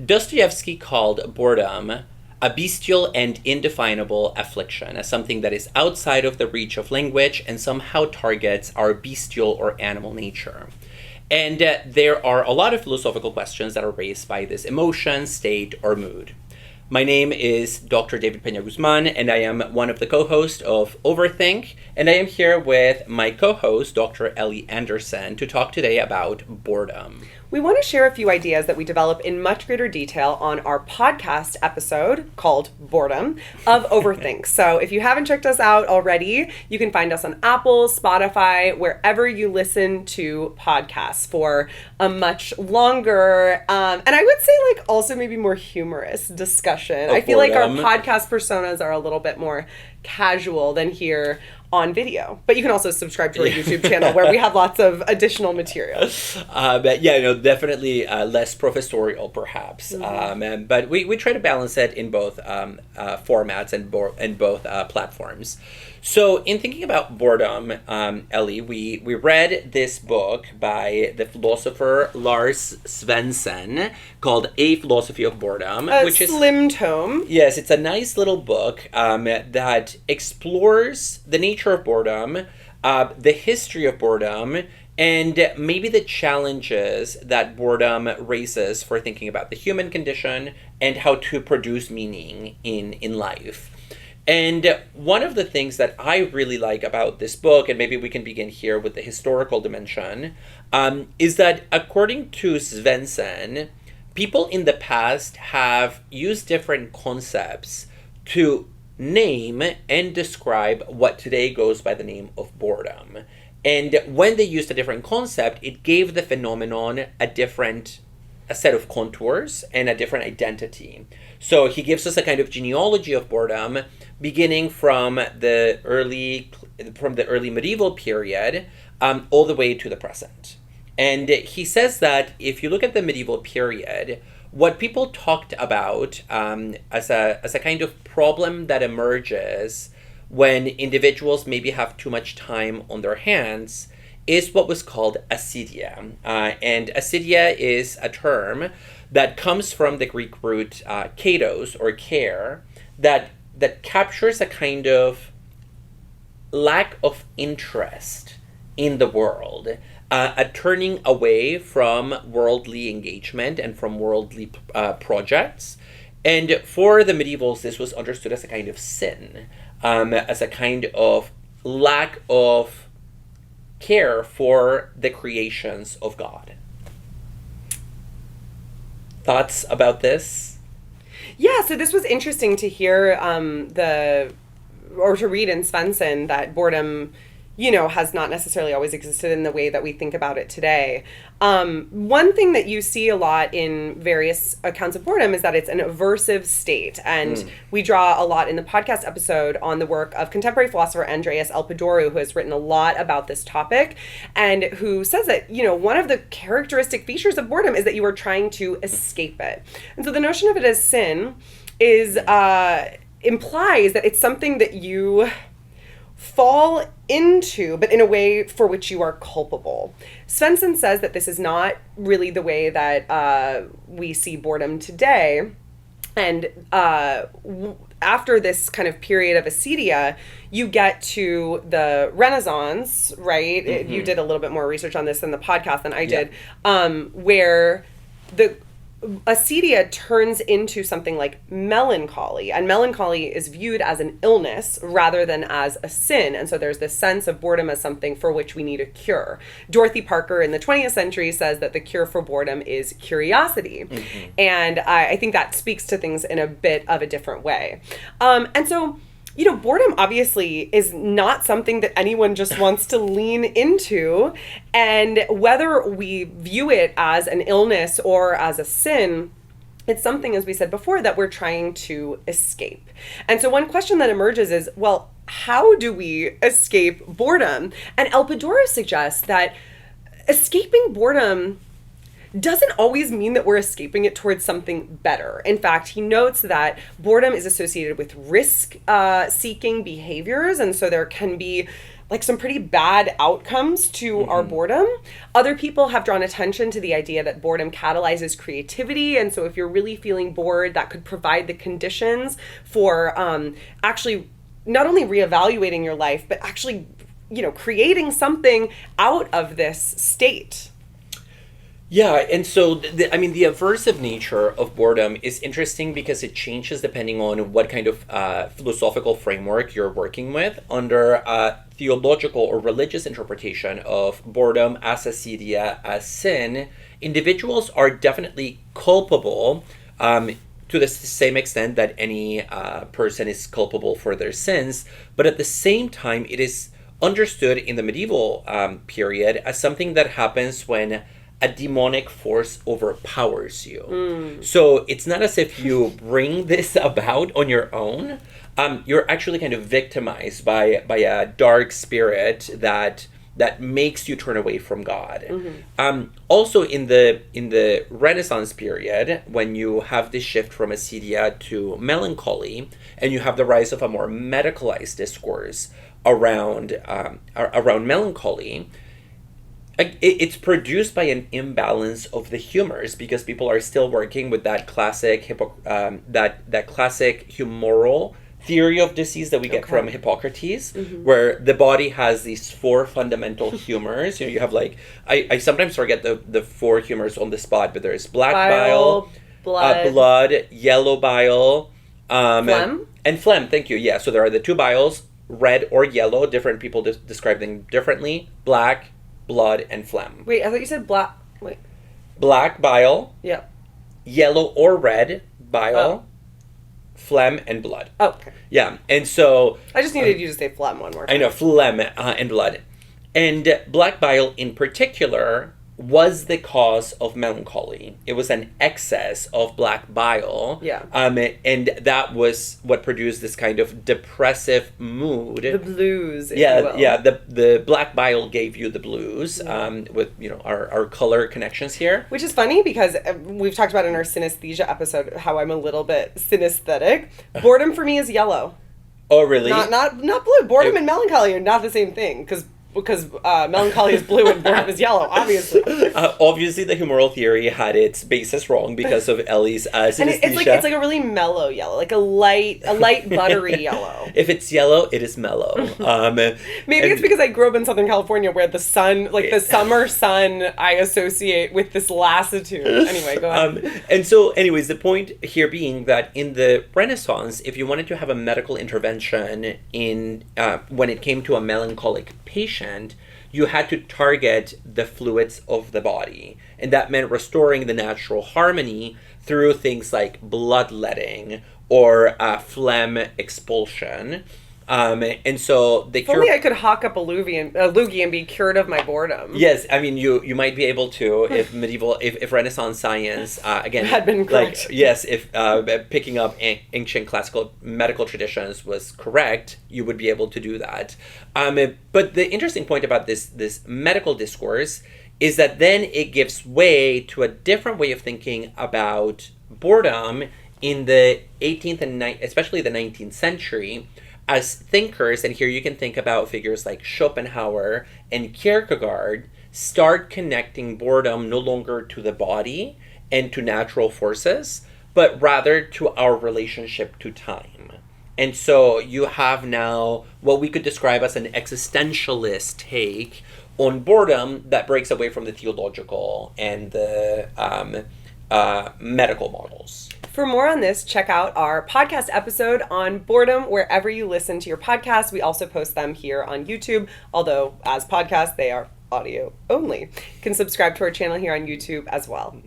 Dostoevsky called boredom a bestial and indefinable affliction, as something that is outside of the reach of language and somehow targets our bestial or animal nature. And there are a lot of philosophical questions that are raised by this emotion, state, or mood. My name is Dr. David Peña-Guzmán, and I am one of the co-hosts of Overthink, and I am here with my co-host, Dr. Ellie Anderson, to talk today about boredom. We want to share a few ideas that we develop in much greater detail on our podcast episode called Boredom of Overthink. So if you haven't checked us out already, you can find us on Apple, Spotify, wherever you listen to podcasts for a much longer, and I would say also maybe more humorous discussion. I feel like our podcast personas are a little bit more casual than here on video, but you can also subscribe to our YouTube channel where we have lots of additional material. Definitely less professorial, perhaps. Mm-hmm. But we try to balance it in both formats and both platforms. So, in thinking about boredom, Ellie, we read this book by the philosopher Lars Svendsen called A Philosophy of Boredom, which is a slim tome. Yes, it's a nice little book that explores the nature of boredom, the history of boredom, and maybe the challenges that boredom raises for thinking about the human condition and how to produce meaning in life. And one of the things that I really like about this book, and maybe we can begin here with the historical dimension, is that according to Svensson, people in the past have used different concepts to name and describe what today goes by the name of boredom. And when they used a different concept, it gave the phenomenon a set of contours and a different identity. So he gives us a kind of genealogy of boredom, beginning from the early medieval period all the way to the present. And he says that if you look at the medieval period, what people talked about as a kind of problem that emerges when individuals maybe have too much time on their hands is what was called acedia. And acedia is a term that comes from the Greek root katos, or care, that captures a kind of lack of interest in the world, a turning away from worldly engagement and from worldly projects. And for the medievals, this was understood as a kind of sin, as a kind of lack of care for the creations of God. Thoughts about this? Yeah, so this was interesting to hear to read in Svensson that boredom, has not necessarily always existed in the way that we think about it today. One thing that you see a lot in various accounts of boredom is that it's an aversive state. And we draw a lot in the podcast episode on the work of contemporary philosopher Andreas Elpidoru, who has written a lot about this topic, and who says that, one of the characteristic features of boredom is that you are trying to escape it. And so the notion of it as sin implies that it's something that you fall into, but in a way for which you are culpable. Svensson says that this is not really the way that we see boredom today. And after this kind of period of acedia, you get to the Renaissance, right? Mm-hmm. You did a little bit more research on this in the podcast than I did, where the acedia turns into something like melancholy, and melancholy is viewed as an illness rather than as a sin. And so there's this sense of boredom as something for which we need a cure. Dorothy Parker in the 20th century says that the cure for boredom is curiosity. Mm-hmm. And I think that speaks to things in a bit of a different way. And so boredom obviously is not something that anyone just wants to lean into. And whether we view it as an illness or as a sin, it's something, as we said before, that we're trying to escape. And so one question that emerges is, well, how do we escape boredom? And Elpidoru suggests that escaping boredom doesn't always mean that we're escaping it towards something better. In fact, he notes that boredom is associated with risk-seeking behaviors, and so there can be like some pretty bad outcomes to our boredom. Other people have drawn attention to the idea that boredom catalyzes creativity. And so if you're really feeling bored, that could provide the conditions for actually not only reevaluating your life, but actually, creating something out of this state. Yeah, and so, the aversive nature of boredom is interesting because it changes depending on what kind of philosophical framework you're working with. Under a theological or religious interpretation of boredom as acedia, as sin, individuals are definitely culpable to the same extent that any person is culpable for their sins, but at the same time, it is understood in the medieval period as something that happens when a demonic force overpowers you. So it's not as if you bring this about on your own. You're actually kind of victimized by a dark spirit that makes you turn away from God. Also in the Renaissance period, when you have this shift from acedia to melancholy, and you have the rise of a more medicalized discourse around melancholy, it's produced by an imbalance of the humors, because people are still working with that classic that classic humoral theory of disease that we get from Hippocrates, where the body has these 4 fundamental humors. You have like, I sometimes forget the 4 humors on the spot, but there's black bile, blood, yellow bile, phlegm, and phlegm. Thank you. Yeah, so there are the 2 biles, red or yellow. Different people describe them differently. Black, blood, and phlegm. Wait, I thought you said black. Wait. Black bile. Yeah. Yellow or red bile. Oh. Phlegm and blood. Oh, okay. Yeah, and so... I just needed you to say phlegm one more time. I know, phlegm and blood. And black bile in particular was the cause of melancholy. It was an excess of black bile. Yeah. And that was what produced this kind of depressive mood. The blues, if you will. Yeah, the black bile gave you the blues, with, our color connections here. Which is funny because we've talked about in our synesthesia episode how I'm a little bit synesthetic. Boredom for me is yellow. Oh, really? Not blue. Boredom and melancholy are not the same thing, because melancholy is blue and boredom is yellow, obviously. Obviously, the humoral theory had its basis wrong because of Ellie's synesthesia. And it's like a really mellow yellow, like a light buttery yellow. If it's yellow, it is mellow. Maybe it's because I grew up in Southern California, where the sun, like the summer sun, I associate with this lassitude. Anyway, go ahead. And so, anyways, the point here being that in the Renaissance, if you wanted to have a medical intervention when it came to a melancholic patient, you had to target the fluids of the body. And that meant restoring the natural harmony through things like bloodletting or phlegm expulsion. And so if only I could hawk up a loogie and be cured of my boredom. Yes, I mean you might be able to if Renaissance science again had been correct. if picking up ancient classical medical traditions was correct, you would be able to do that. But the interesting point about this medical discourse is that then it gives way to a different way of thinking about boredom in the 18th and especially the 19th century. As thinkers, and here you can think about figures like Schopenhauer and Kierkegaard, start connecting boredom no longer to the body and to natural forces, but rather to our relationship to time. And so you have now what we could describe as an existentialist take on boredom that breaks away from the theological and the medical models. For more on this, check out our podcast episode on boredom wherever you listen to your podcasts. We also post them here on YouTube, although as podcasts, they are audio only. You can subscribe to our channel here on YouTube as well.